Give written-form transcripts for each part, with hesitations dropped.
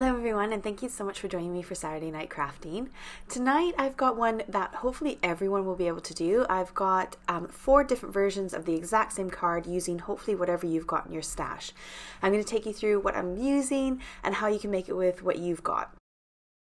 Hello everyone, and thank you so much for joining me for Saturday Night Crafting. Tonight I've got one that hopefully everyone will be able to do. I've got 4 different versions of the exact same card using hopefully whatever you've got in your stash. I'm going to take you through what I'm using and how you can make it with what you've got.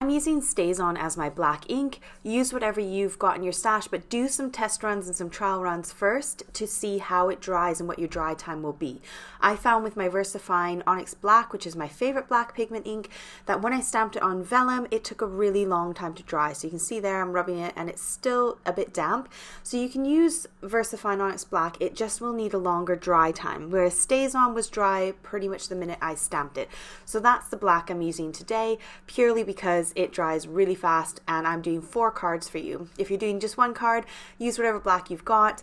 I'm using StazOn as my black ink. Use whatever you've got in your stash, but do some test runs and some trial runs first to see how it dries and what your dry time will be. I found with my VersaFine Onyx Black, which is my favorite black pigment ink, that when I stamped it on vellum, it took a really long time to dry. So you can see there I'm rubbing it and it's still a bit damp. So you can use VersaFine Onyx Black, it just will need a longer dry time, whereas StazOn was dry pretty much the minute I stamped it. So that's the black I'm using today, purely because it dries really fast, and I'm doing 4 cards for you. If you're doing just one card, use whatever black you've got.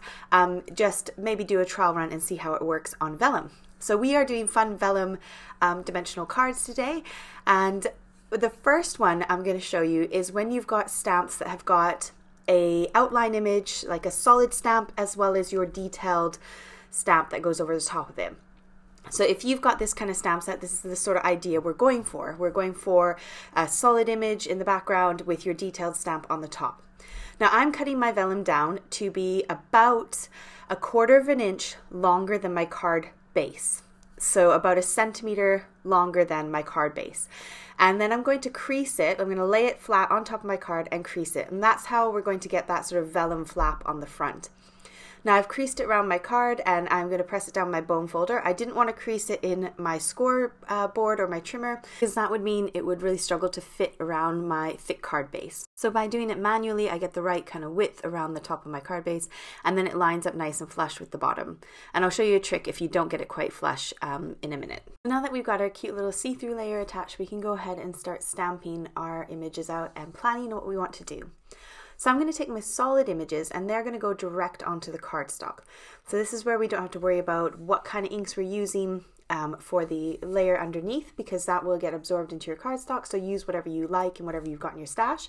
Just maybe do a trial run and see how it works on vellum. So we are doing fun vellum dimensional cards today, and the first one I'm going to show you is when you've got stamps that have got a outline image, like a solid stamp, as well as your detailed stamp that goes over the top of it. So if you've got this kind of stamp set, this is the sort of idea we're going for. We're going for a solid image in the background with your detailed stamp on the top. Now I'm cutting my vellum down to be about 1/4 of an inch longer than my card base. So about 1 centimeter longer than my card base. And then I'm going to crease it. I'm going to lay it flat on top of my card and crease it. And that's how we're going to get that sort of vellum flap on the front. Now I've creased it around my card and I'm going to press it down my bone folder. I didn't want to crease it in my score board or my trimmer, because that would mean it would really struggle to fit around my thick card base. So by doing it manually, I get the right kind of width around the top of my card base, and then it lines up nice and flush with the bottom. And I'll show you a trick if you don't get it quite flush in a minute. Now that we've got our cute little see-through layer attached, we can go ahead and start stamping our images out and planning what we want to do. So I'm going to take my solid images and they're going to go direct onto the cardstock. So this is where we don't have to worry about what kind of inks we're using for the layer underneath, because that will get absorbed into your cardstock. So use whatever you like and whatever you've got in your stash.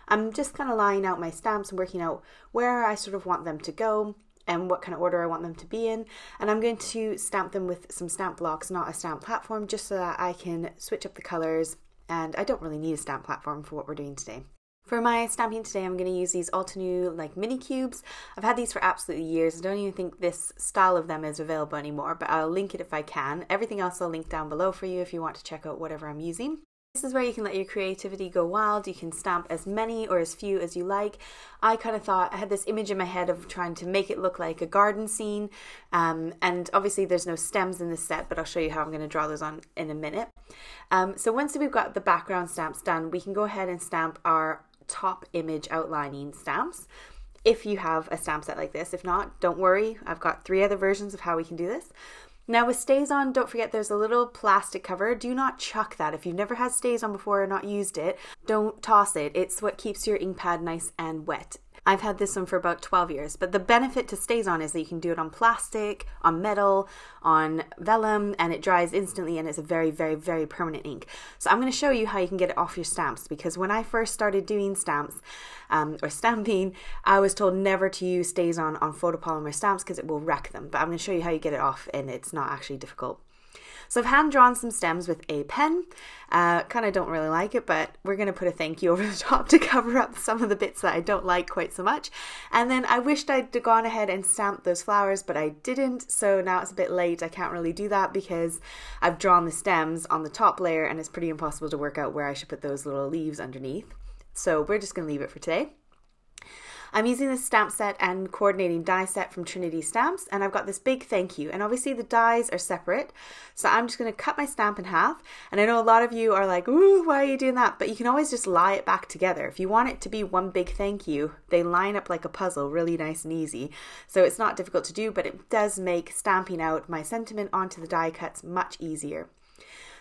I'm just kind of laying out my stamps and working out where I sort of want them to go and what kind of order I want them to be in. And I'm going to stamp them with some stamp blocks, not a stamp platform, just so that I can switch up the colors. And I don't really need a stamp platform for what we're doing today. For my stamping today, I'm going to use these Altenew like mini cubes. I've had these for absolutely years. I don't even think this style of them is available anymore, but I'll link it if I can. Everything else I'll link down below for you if you want to check out whatever I'm using. This is where you can let your creativity go wild. You can stamp as many or as few as you like. I kind of thought, I had this image in my head of trying to make it look like a garden scene. And obviously there's no stems in this set, but I'll show you how I'm going to draw those on in a minute. So once we've got the background stamps done, we can go ahead and stamp our top image outlining stamps if you have a stamp set like this. If not, don't worry, I've got 3 other versions of how we can do this. Now with StazOn, don't forget there's a little plastic cover. Do not chuck that. If you've never had StazOn before or not used it, don't toss it. It's what keeps your ink pad nice and wet. I've had this one for about 12 years, but the benefit to StazOn is that you can do it on plastic, on metal, on vellum, and it dries instantly, and it's a very, very, very permanent ink. So I'm going to show you how you can get it off your stamps, because when I first started doing stamps, or stamping, I was told never to use StazOn on photopolymer stamps because it will wreck them. But I'm going to show you how you get it off, and it's not actually difficult. So I've hand drawn some stems with a pen. Kind of don't really like it, but we're going to put a thank you over the top to cover up some of the bits that I don't like quite so much. And then I wished I'd gone ahead and stamped those flowers, but I didn't. So now it's a bit late. I can't really do that because I've drawn the stems on the top layer and it's pretty impossible to work out where I should put those little leaves underneath. So we're just going to leave it for today. I'm using this stamp set and coordinating die set from Trinity stamps, and I've got this big thank you, and obviously the dies are separate, so I'm just going to cut my stamp in half. And I know a lot of you are like, ooh, why are you doing that? But you can always just lie it back together. If you want it to be one big thank you, they line up like a puzzle, really nice and easy. So it's not difficult to do, but it does make stamping out my sentiment onto the die cuts much easier.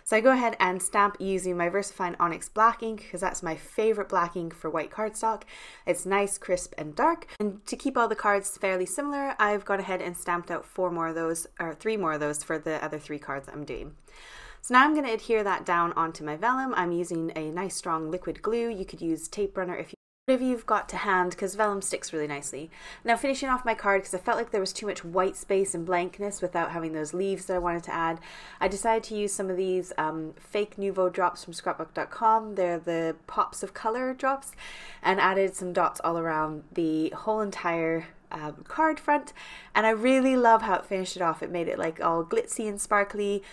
So I go ahead and stamp using my VersaFine Onyx Black ink, because that's my favorite black ink for white cardstock. It's nice, crisp and dark. And to keep all the cards fairly similar, I've gone ahead and stamped out 4 more of those, or 3 more of those for the other 3 cards that I'm doing. So now I'm going to adhere that down onto my vellum. I'm using a nice strong liquid glue. You could use tape runner if you whatever you've got to hand, because vellum sticks really nicely. Now finishing off my card, because I felt like there was too much white space and blankness without having those leaves that I wanted to add, I decided to use some of these fake Nouveau drops from scrapbook.com. They're the pops of color drops, and added some dots all around the whole entire card front, and I really love how it finished it off. It made it like all glitzy and sparkly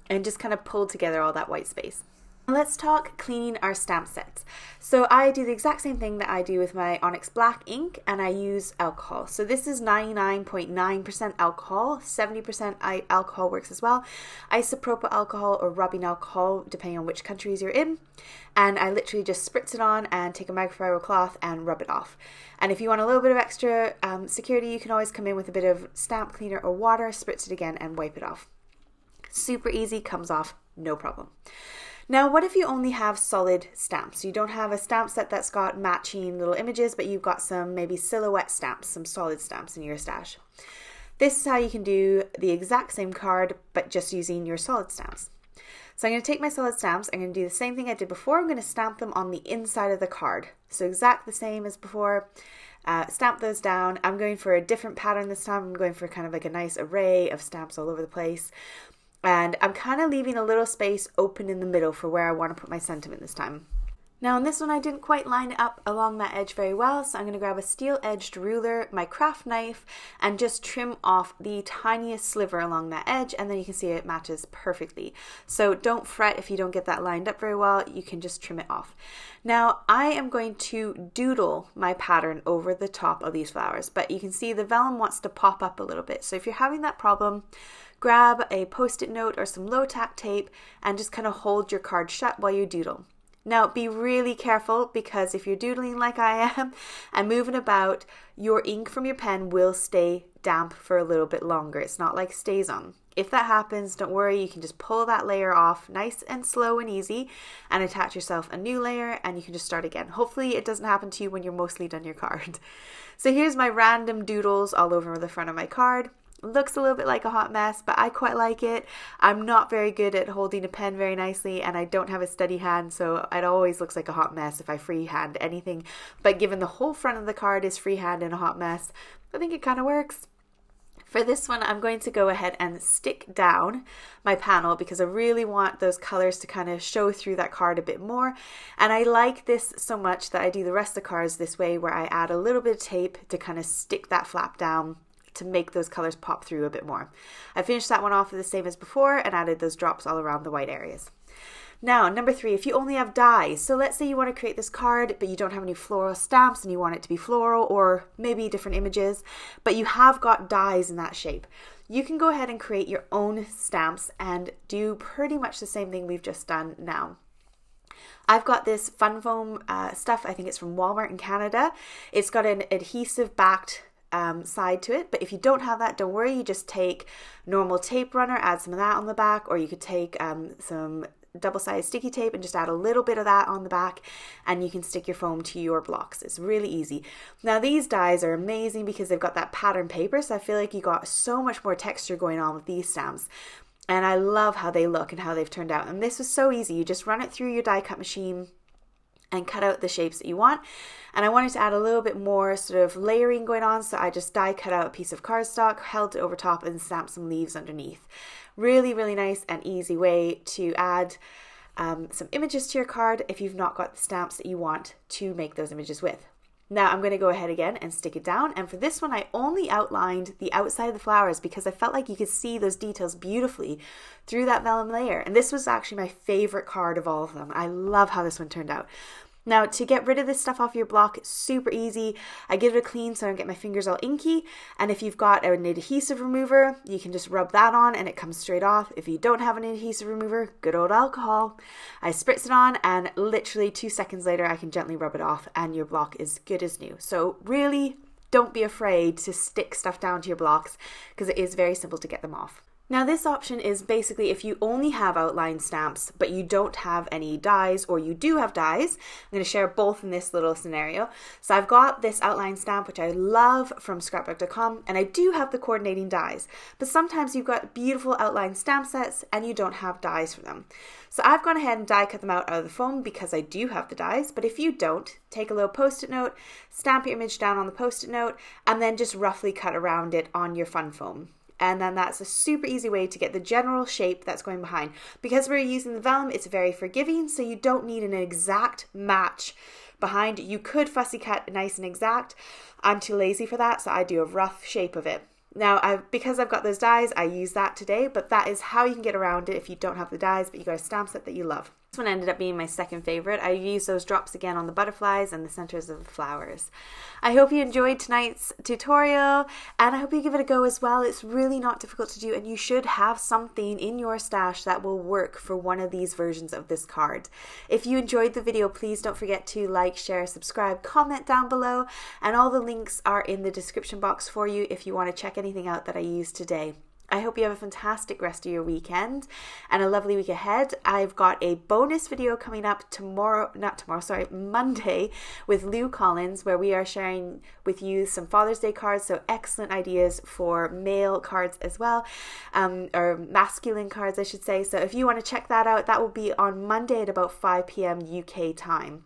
and just kind of pulled together all that white space. Let's talk cleaning our stamp sets. So I do the exact same thing that I do with my Onyx Black ink, and I use alcohol. So this is 99.9% alcohol, 70% alcohol works as well. Isopropyl alcohol or rubbing alcohol, depending on which countries you're in. And I literally just spritz it on and take a microfiber cloth and rub it off. And if you want a little bit of extra security, you can always come in with a bit of stamp cleaner or water, spritz it again and wipe it off. Super easy, comes off, no problem. Now, what if you only have solid stamps? You don't have a stamp set that's got matching little images, but you've got some maybe silhouette stamps, some solid stamps in your stash. This is how you can do the exact same card, but just using your solid stamps. So I'm going to take my solid stamps, I'm going to do the same thing I did before, I'm going to stamp them on the inside of the card. So exactly the same as before, stamp those down. I'm going for a different pattern this time, I'm going for kind of like a nice array of stamps all over the place. And I'm kind of leaving a little space open in the middle for where I want to put my sentiment this time. Now on this one I didn't quite line it up along that edge very well, so I'm going to grab a steel-edged ruler, my craft knife, and just trim off the tiniest sliver along that edge, and then you can see it matches perfectly. So don't fret if you don't get that lined up very well, you can just trim it off. Now I am going to doodle my pattern over the top of these flowers, but you can see the vellum wants to pop up a little bit, so if you're having that problem, grab a post-it note or some low-tack tape and just kind of hold your card shut while you doodle. Now be really careful, because if you're doodling like I am and moving about, your ink from your pen will stay damp for a little bit longer. It's not like stays on. If that happens, don't worry, you can just pull that layer off nice and slow and easy and attach yourself a new layer, and you can just start again. Hopefully it doesn't happen to you when you're mostly done your card. So here's my random doodles all over the front of my card. Looks a little bit like a hot mess, but I quite like it. I'm not very good at holding a pen very nicely, and I don't have a steady hand, so it always looks like a hot mess if I freehand anything. But given the whole front of the card is freehand and a hot mess, I think it kind of works. For this one, I'm going to go ahead and stick down my panel because I really want those colors to kind of show through that card a bit more. And I like this so much that I do the rest of the cards this way, where I add a little bit of tape to kind of stick that flap down to make those colors pop through a bit more. I finished that one off the same as before and added those drops all around the white areas. Now, number 3, if you only have dies, so let's say you want to create this card, but you don't have any floral stamps and you want it to be floral or maybe different images, but you have got dies in that shape. You can go ahead and create your own stamps and do pretty much the same thing we've just done now. I've got this fun foam stuff, I think it's from Walmart in Canada. It's got an adhesive backed side to it, but if you don't have that, don't worry, you just take normal tape runner, add some of that on the back, or you could take some double-sided sticky tape and just add a little bit of that on the back, and you can stick your foam to your blocks. It's really easy. Now these dies are amazing because they've got that pattern paper, so I feel like you got so much more texture going on with these stamps, and I love how they look and how they've turned out. And this was so easy, you just run it through your die cut machine and cut out the shapes that you want. And I wanted to add a little bit more sort of layering going on, so I just die cut out a piece of cardstock, held it over top, and stamped some leaves underneath. Really, really nice and easy way to add some images to your card if you've not got the stamps that you want to make those images with. Now I'm going to go ahead again and stick it down, and for this one I only outlined the outside of the flowers because I felt like you could see those details beautifully through that vellum layer, and this was actually my favorite card of all of them. I love how this one turned out. Now to get rid of this stuff off your block, it's super easy. I give it a clean so I don't get my fingers all inky, and if you've got an adhesive remover, you can just rub that on and it comes straight off. If you don't have an adhesive remover, good old alcohol. I spritz it on and literally 2 seconds later I can gently rub it off and your block is good as new. So really don't be afraid to stick stuff down to your blocks because it is very simple to get them off. Now this option is basically if you only have outline stamps but you don't have any dies, or you do have dies. I'm going to share both in this little scenario. So I've got this outline stamp which I love from scrapbook.com, and I do have the coordinating dies, but sometimes you've got beautiful outline stamp sets and you don't have dies for them. So I've gone ahead and die cut them out of the foam because I do have the dies, but if you don't, take a little post-it note, stamp your image down on the post-it note, and then just roughly cut around it on your fun foam. And then that's a super easy way to get the general shape that's going behind. Because we're using the vellum, it's very forgiving, so you don't need an exact match behind. You could fussy cut nice and exact. I'm too lazy for that, so I do a rough shape of it. Now, because I've got those dies, I use that today, but that is how you can get around it if you don't have the dies, but you got a stamp set that you love. This one ended up being my second favorite. I used those drops again on the butterflies and the centers of the flowers. I hope you enjoyed tonight's tutorial, and I hope you give it a go as well. It's really not difficult to do, and you should have something in your stash that will work for one of these versions of this card. If you enjoyed the video, please don't forget to like, share, subscribe, comment down below, and all the links are in the description box for you if you want to check anything out that I used today. I hope you have a fantastic rest of your weekend and a lovely week ahead. I've got a bonus video coming up Monday with Lou Collins, where we are sharing with you some Father's Day cards, so excellent ideas for male cards as well, or masculine cards I should say. So if you want to check that out, that will be on Monday at about 5 p.m. UK time.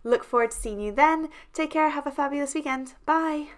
Look forward to seeing you then. Take care, have a fabulous weekend. Bye!